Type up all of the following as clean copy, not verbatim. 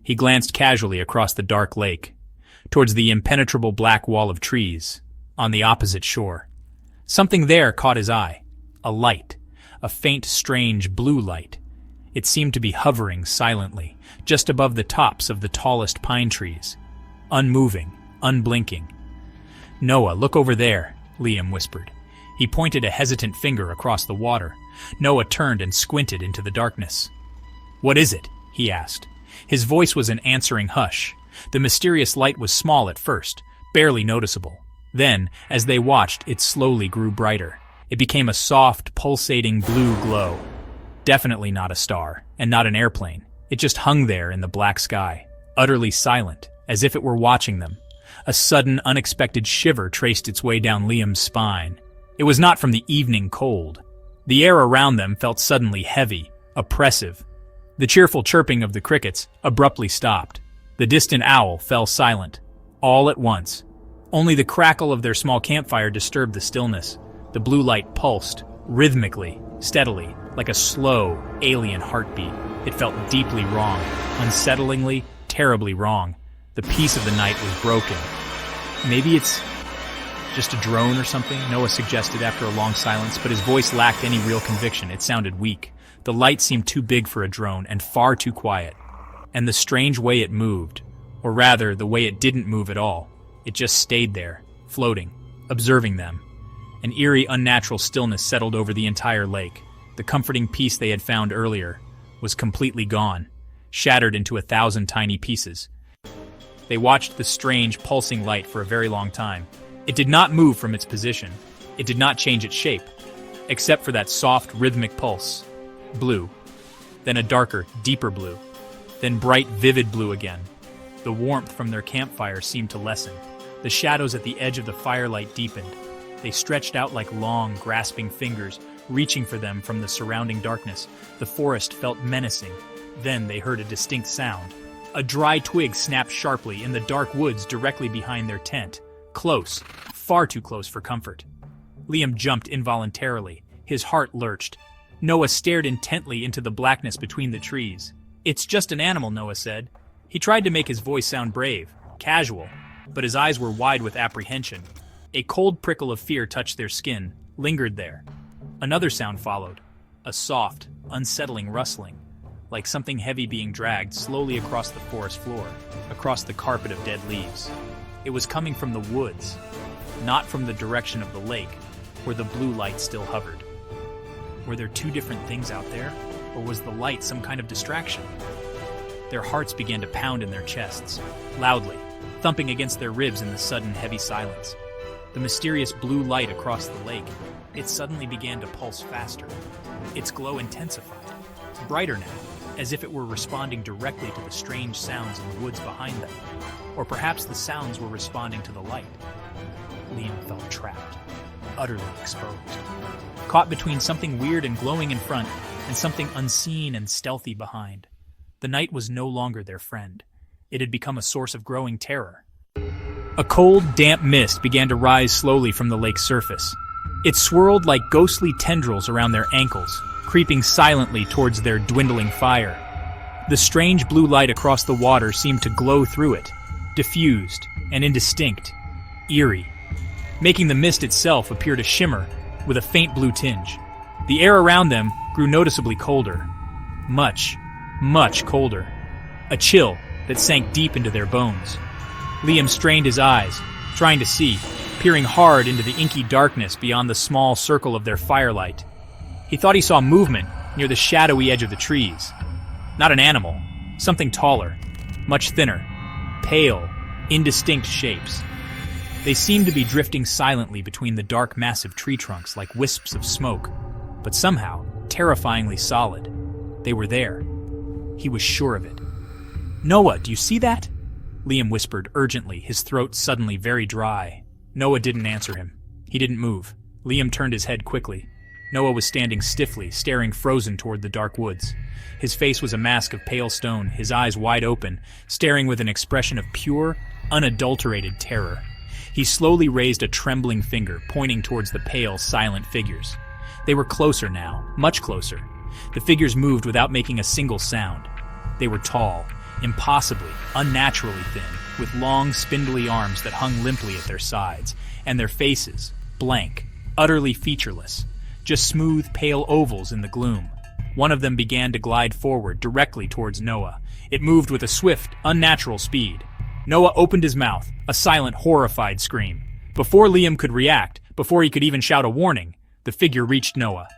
He glanced casually across the dark lake, towards the impenetrable black wall of trees, on the opposite shore. Something there caught his eye. A light. A faint, strange blue light. It seemed to be hovering silently, just above the tops of the tallest pine trees. Unmoving, unblinking. "Noah, look over there," Liam whispered. He pointed a hesitant finger across the water. Noah turned and squinted into the darkness. "What is it?" he asked. His voice was an answering hush. The mysterious light was small at first, barely noticeable. Then, as they watched, it slowly grew brighter. It became a soft, pulsating blue glow. Definitely not a star, and not an airplane. It just hung there in the black sky, utterly silent, as if it were watching them. A sudden, unexpected shiver traced its way down Liam's spine. It was not from the evening cold. The air around them felt suddenly heavy, oppressive. The cheerful chirping of the crickets abruptly stopped. The distant owl fell silent. All at once. Only the crackle of their small campfire disturbed the stillness. The blue light pulsed, rhythmically, steadily, like a slow, alien heartbeat. It felt deeply wrong, unsettlingly, terribly wrong. The peace of the night was broken. Maybe it's just a drone or something, Noah suggested after a long silence, but his voice lacked any real conviction. It sounded weak. The light seemed too big for a drone and far too quiet. And the strange way it moved, or rather, the way it didn't move at all, it just stayed there, floating, observing them. An eerie, unnatural stillness settled over the entire lake. The comforting peace they had found earlier was completely gone, shattered into 1,000 tiny pieces. They watched the strange, pulsing light for a very long time. It did not move from its position. It did not change its shape, except for that soft, rhythmic pulse. Blue. Then a darker, deeper blue. Then bright, vivid blue again. The warmth from their campfire seemed to lessen. The shadows at the edge of the firelight deepened. They stretched out like long, grasping fingers, reaching for them from the surrounding darkness. The forest felt menacing. Then they heard a distinct sound. A dry twig snapped sharply in the dark woods directly behind their tent. Close, far too close for comfort. Liam jumped involuntarily. His heart lurched. Noah stared intently into the blackness between the trees. "It's just an animal," Noah said. He tried to make his voice sound brave, casual, but his eyes were wide with apprehension. A cold prickle of fear touched their skin, lingered there. Another sound followed, a soft, unsettling rustling, like something heavy being dragged slowly across the forest floor, across the carpet of dead leaves. It was coming from the woods, not from the direction of the lake, where the blue light still hovered. Were there two different things out there, or was the light some kind of distraction? Their hearts began to pound in their chests, loudly, thumping against their ribs in the sudden heavy silence. The mysterious blue light across the lake, it suddenly began to pulse faster. Its glow intensified, brighter now, as if it were responding directly to the strange sounds in the woods behind them. Or perhaps the sounds were responding to the light. Liam felt trapped, utterly exposed. Caught between something weird and glowing in front, and something unseen and stealthy behind. The night was no longer their friend. It had become a source of growing terror. A cold, damp mist began to rise slowly from the lake's surface. It swirled like ghostly tendrils around their ankles, creeping silently towards their dwindling fire. The strange blue light across the water seemed to glow through it, diffused and indistinct, eerie, making the mist itself appear to shimmer with a faint blue tinge. The air around them grew noticeably colder. Much, much colder. A chill that sank deep into their bones. Liam strained his eyes, trying to see, peering hard into the inky darkness beyond the small circle of their firelight. He thought he saw movement near the shadowy edge of the trees. Not an animal, something taller, much thinner, pale, indistinct shapes. They seemed to be drifting silently between the dark, massive tree trunks like wisps of smoke, but somehow terrifyingly solid. They were there. He was sure of it. "Noah, do you see that?" Liam whispered urgently, his throat suddenly very dry. Noah didn't answer him. He didn't move. Liam turned his head quickly. Noah was standing stiffly, staring frozen toward the dark woods. His face was a mask of pale stone, his eyes wide open, staring with an expression of pure, unadulterated terror. He slowly raised a trembling finger, pointing towards the pale, silent figures. They were closer now, much closer. The figures moved without making a single sound. They were tall, impossibly, unnaturally thin, with long, spindly arms that hung limply at their sides, and their faces, blank, utterly featureless, just smooth, pale ovals in the gloom. One of them began to glide forward, directly towards Noah. It moved with a swift, unnatural speed. Noah opened his mouth, a silent, horrified scream. Before Liam could react, before he could even shout a warning, the figure reached Noah.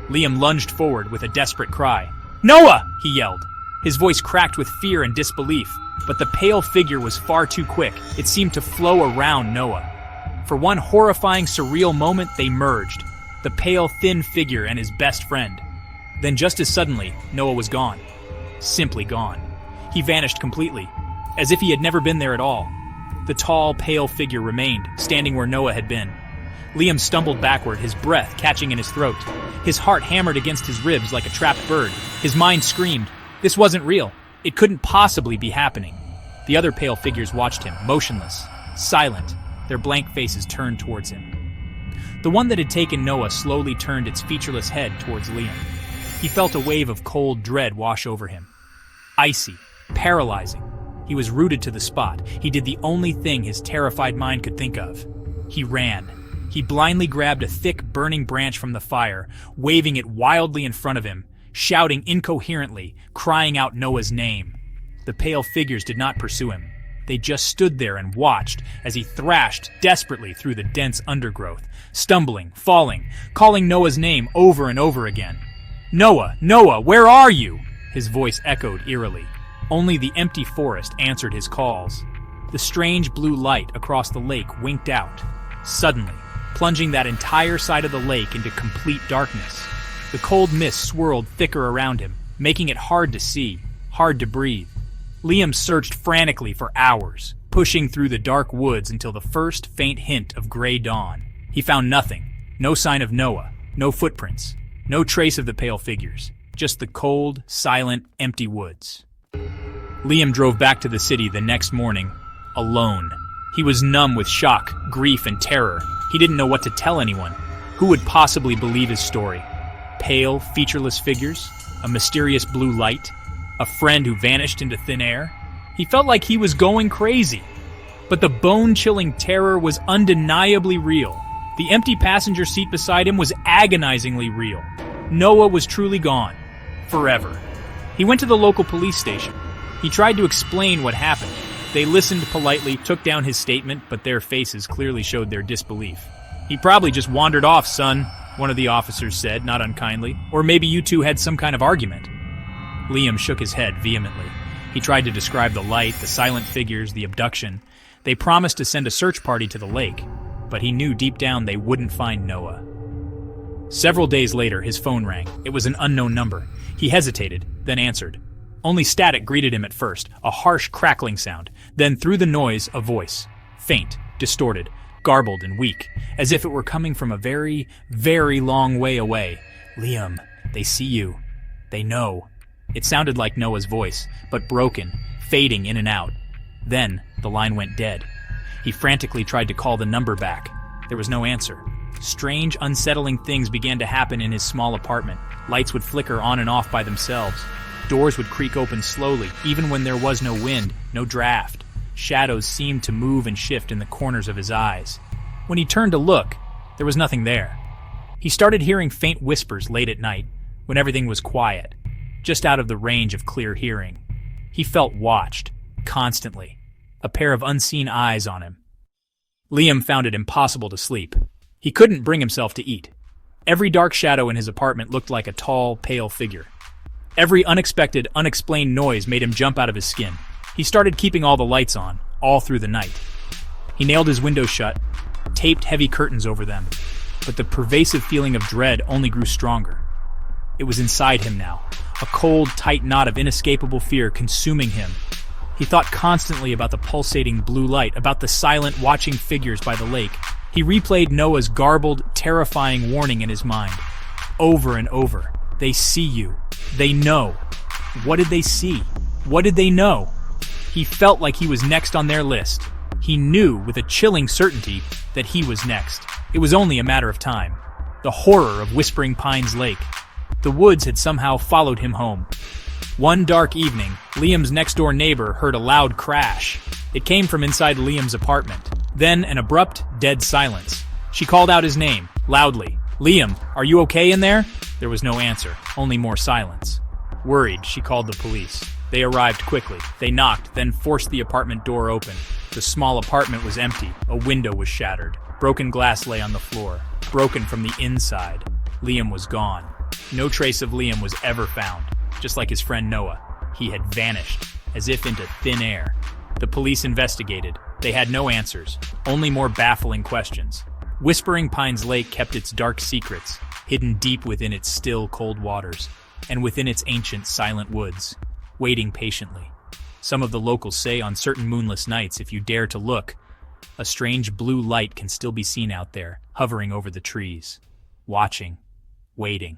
Liam lunged forward with a desperate cry. "Noah!" he yelled. His voice cracked with fear and disbelief, but the pale figure was far too quick. It seemed to flow around Noah. For one horrifying, surreal moment, they merged, the pale, thin figure and his best friend. Then just as suddenly, Noah was gone. Simply gone. He vanished completely, as if he had never been there at all. The tall, pale figure remained, standing where Noah had been. Liam stumbled backward, his breath catching in his throat. His heart hammered against his ribs like a trapped bird. His mind screamed, this wasn't real. It couldn't possibly be happening. The other pale figures watched him, motionless, silent, their blank faces turned towards him. The one that had taken Noah slowly turned its featureless head towards Liam. He felt a wave of cold dread wash over him. Icy, paralyzing. He was rooted to the spot. He did the only thing his terrified mind could think of. He ran. He blindly grabbed a thick, burning branch from the fire, waving it wildly in front of him, shouting incoherently, crying out Noah's name. The pale figures did not pursue him. They just stood there and watched as he thrashed desperately through the dense undergrowth, stumbling, falling, calling Noah's name over and over again. "Noah, Noah, where are you?" His voice echoed eerily. Only the empty forest answered his calls. The strange blue light across the lake winked out, suddenly, plunging that entire side of the lake into complete darkness. The cold mist swirled thicker around him, making it hard to see, hard to breathe. Liam searched frantically for hours, pushing through the dark woods until the first faint hint of gray dawn. He found nothing, no sign of Noah, no footprints, no trace of the pale figures, just the cold, silent, empty woods. Liam drove back to the city the next morning, alone. He was numb with shock, grief, and terror. He didn't know what to tell anyone. Who would possibly believe his story? Pale, featureless figures? A mysterious blue light? A friend who vanished into thin air? He felt like he was going crazy. But the bone-chilling terror was undeniably real. The empty passenger seat beside him was agonizingly real. Noah was truly gone. Forever. He went to the local police station. He tried to explain what happened. They listened politely, took down his statement, but their faces clearly showed their disbelief. "He probably just wandered off, son," one of the officers said, not unkindly. "Or maybe you two had some kind of argument." Liam shook his head vehemently. He tried to describe the light, the silent figures, the abduction. They promised to send a search party to the lake, but he knew deep down they wouldn't find Noah. Several days later, his phone rang. It was an unknown number. He hesitated, then answered. Only static greeted him at first, a harsh crackling sound. Then through the noise, a voice. Faint, distorted, garbled and weak, as if it were coming from a very, very long way away. "Liam, they see you. They know." It sounded like Noah's voice, but broken, fading in and out. Then, the line went dead. He frantically tried to call the number back. There was no answer. Strange, unsettling things began to happen in his small apartment. Lights would flicker on and off by themselves. Doors would creak open slowly, even when there was no wind, no draft. Shadows seemed to move and shift in the corners of his eyes. When he turned to look, there was nothing there. He started hearing faint whispers late at night, when everything was quiet, just out of the range of clear hearing. He felt watched, constantly, a pair of unseen eyes on him. Liam found it impossible to sleep. He couldn't bring himself to eat. Every dark shadow in his apartment looked like a tall, pale figure. Every unexpected, unexplained noise made him jump out of his skin. He started keeping all the lights on, all through the night. He nailed his windows shut, taped heavy curtains over them, but the pervasive feeling of dread only grew stronger. It was inside him now, a cold, tight knot of inescapable fear consuming him. He thought constantly about the pulsating blue light, about the silent, watching figures by the lake. He replayed Noah's garbled, terrifying warning in his mind. Over and over. They see you. They know. What did they see? What did they know? He felt like he was next on their list. He knew with a chilling certainty that he was next. It was only a matter of time. The horror of Whispering Pines Lake. The woods had somehow followed him home. One dark evening, Liam's next-door neighbor heard a loud crash. It came from inside Liam's apartment. Then an abrupt, dead silence. She called out his name, loudly. "Liam, are you okay in there?" There was no answer, only more silence. Worried, she called the police. They arrived quickly. They knocked, then forced the apartment door open. The small apartment was empty. A window was shattered. Broken glass lay on the floor, broken from the inside. Liam was gone. No trace of Liam was ever found. Just like his friend Noah, he had vanished, as if into thin air. The police investigated. They had no answers, only more baffling questions. Whispering Pines Lake kept its dark secrets, hidden deep within its still, cold waters, and within its ancient, silent woods, waiting patiently. Some of the locals say on certain moonless nights, if you dare to look, a strange blue light can still be seen out there, hovering over the trees, watching, waiting.